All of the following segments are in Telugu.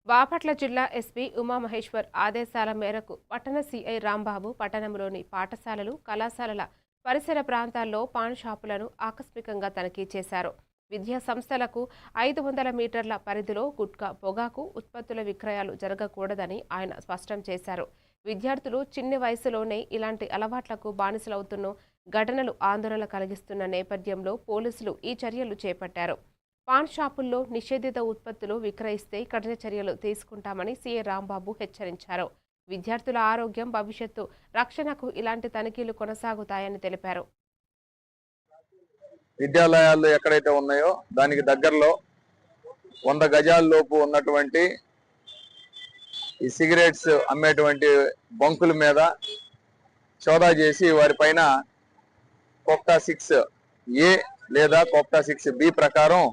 బాపట్ల జిల్లా ఎస్పీ ఉమామహేశ్వర్ ఆదేశాల మేరకు పట్టణ సీఐ రాంబాబు పట్టణంలోని పాఠశాలలు, కళాశాలల పరిసర ప్రాంతాల్లో పాన్ షాపులను ఆకస్మికంగా తనిఖీ చేశారు. విద్యా సంస్థలకు 500 మీటర్ల పరిధిలో గుట్కా, పొగాకు ఉత్పత్తుల విక్రయాలు జరగకూడదని ఆయన స్పష్టం చేశారు. విద్యార్థులు చిన్ని వయసులోనే ఇలాంటి అలవాట్లకు బానిసలవుతున్న ఘటనలు ఆందోళన కలిగిస్తున్న నేపథ్యంలో పోలీసులు ఈ చర్యలు చేపట్టారు. పాన్ షాపుల్లో నిషేధిత ఉత్పత్తులు విక్రయిస్తే కఠిన చర్యలు తీసుకుంటామని సీఐ రాంబాబు హెచ్చరించారు. విద్యార్థుల ఆరోగ్యం, భవిష్యత్తు రక్షణకు ఇలాంటి తనిఖీలు కొనసాగుతాయని తెలిపారు. విద్యాలయాలు ఎక్కడైతే ఉన్నాయో దానికి దగ్గరలో 100 గజాల లోపు ఉన్నటువంటి ఈ సిగరెట్స్ అమ్మేటువంటి బంకుల మీద సోదా చేసి వారిపైన కోప్టా 6A లేదా కోప్టా 6B ప్రకారం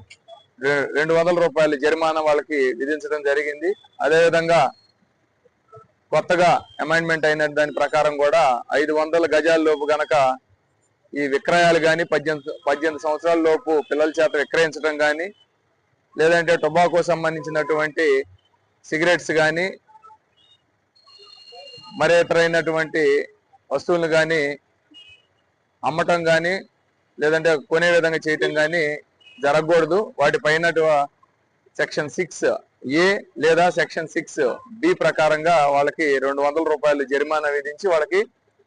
200 రూపాయల జరిమానా వాళ్ళకి విధించడం జరిగింది. అదేవిధంగా కొత్తగా అమెండ్మెంట్ అయిన దాని ప్రకారం కూడా 500 గజాల లోపు గనక ఈ విక్రయాలు కానీ 18 సంవత్సరాల లోపు పిల్లల చేత విక్రయించడం కానీ, లేదంటే టొబాకో సంబంధించినటువంటి సిగరెట్స్ కానీ మరే ఇతరైనటువంటి వస్తువులు కానీ అమ్మటం కానీ లేదంటే కొనే విధంగా చేయటం కానీ జరగకూడదు. వాటిపైన సెక్షన్ 6A లేదా సెక్షన్ 6B ప్రకారంగా వాళ్ళకి 200 రూపాయలు జరిమానా విధించి వాళ్ళకి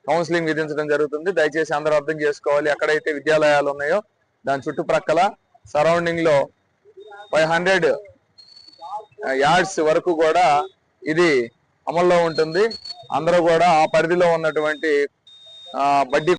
కౌన్సిలింగ్ విధించడం జరుగుతుంది. దయచేసి అందరూ అర్థం చేసుకోవాలి. ఎక్కడైతే విద్యాలయాలు ఉన్నాయో దాని చుట్టుప్రక్కల సరౌండింగ్ లో 500 యార్డ్స్ వరకు కూడా ఇది అమల్లో ఉంటుంది. అందరూ కూడా ఆ పరిధిలో ఉన్నటువంటి బడ్డీ